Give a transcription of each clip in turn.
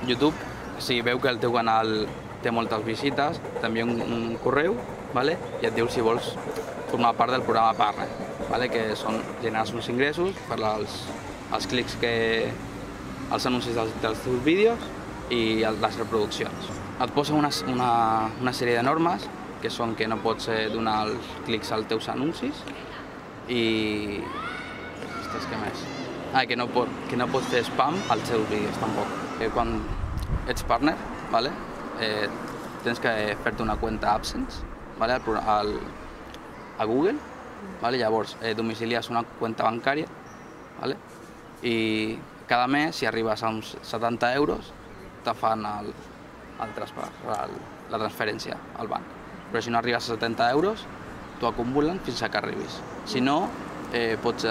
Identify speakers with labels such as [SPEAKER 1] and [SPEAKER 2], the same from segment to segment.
[SPEAKER 1] YouTube, si veu que el teu canal té moltes visites, t'envia un correu, vale? I et diu si vols formar part del programa Partner, vale? Que són generar uns ingressos per els clics els anuncis dels teus vídeos i les reproduccions. Et posa una sèrie de normes, que són que no pots donar els clics als teus anuncis i... Ostres, què més? Que no pots fer spam als teus vídeos, tampoc. Quan ets partner, vale? Tens que fer-te una cuenta AdSense, vale? A Google, vale? Llavors domicilies una cuenta bancària, vale? I cada mes, si arribes a uns 70 euros, te fan el traspàs, la transferència al banc. Però si no arribes a 70 euros, t'ho acumulen fins que arribis. Si no, pots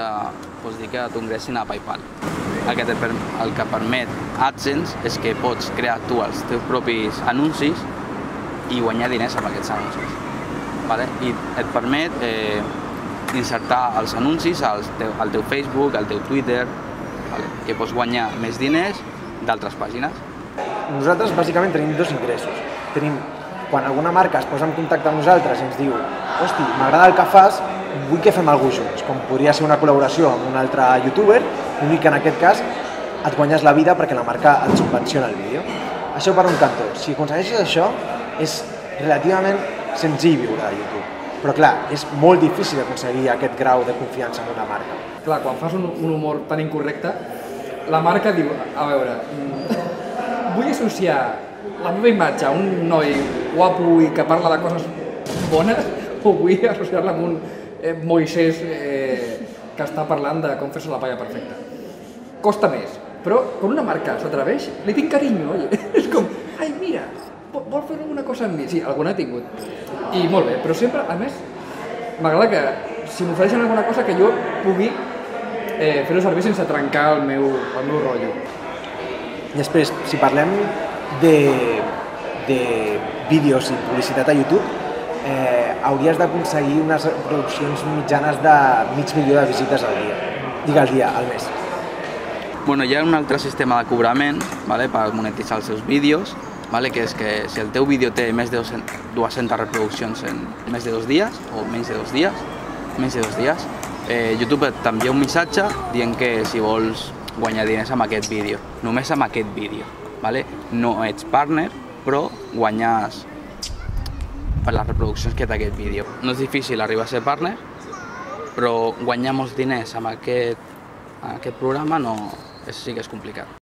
[SPEAKER 1] dir que t'ho ingressin a PayPal. El que permet AdSense és que pots crear tu els teus propis anuncis i guanyar diners amb aquests anuncis. I et permet insertar els anuncis al teu Facebook, al teu Twitter, que pots guanyar més diners d'altres pàgines.
[SPEAKER 2] Nosaltres bàsicament tenim dos ingressos. Tenim quan alguna marca es posa en contacte amb nosaltres i ens diu «Hosti, m'agrada el que fas, vull que fem alguna cosa junts», com podria ser una col·laboració amb un altre youtuber, l'únic que en aquest cas et guanyes la vida perquè la marca et subvenciona el vídeo. Això per un cantó. Si aconsegueixes això, és relativament senzill viure a YouTube. Però clar, és molt difícil aconseguir aquest grau de confiança en una marca.
[SPEAKER 3] Clar, quan fas un humor tan incorrecte, la marca diu, a veure, vull associar la meva imatge a un noi guapo i que parla de coses bones o vull associar-la amb un Moisès que està parlant de com fer-se la palla perfecta. Costa més, però quan una marca s'atreveix, li tinc carinyo, oi? És com, ai, mira, vol fer alguna cosa amb mi? Sí, alguna he tingut. I molt bé, però sempre, a més, m'agrada que si m'ofereixen alguna cosa que jo pugui fer-ho servir sense trencar el meu rotllo.
[SPEAKER 2] Després, si parlem de vídeos i publicitat a YouTube, hauries d'aconseguir unes reproduccions mitjanes de mig milió de visites al dia, al mes.
[SPEAKER 1] Hi ha un altre sistema de cobrament per monetitzar els seus vídeos, que és que si el teu vídeo té més de 200 reproduccions en més de 2 dies, o menys de 2 dies, YouTube t'envia un missatge dient que si vols guanyar diners amb aquest vídeo, només amb aquest vídeo. No ets partner, però guanyes per les reproduccions que té aquest vídeo. No és difícil arribar a ser partner, però guanyar molts diners amb aquest programa sí que és complicat.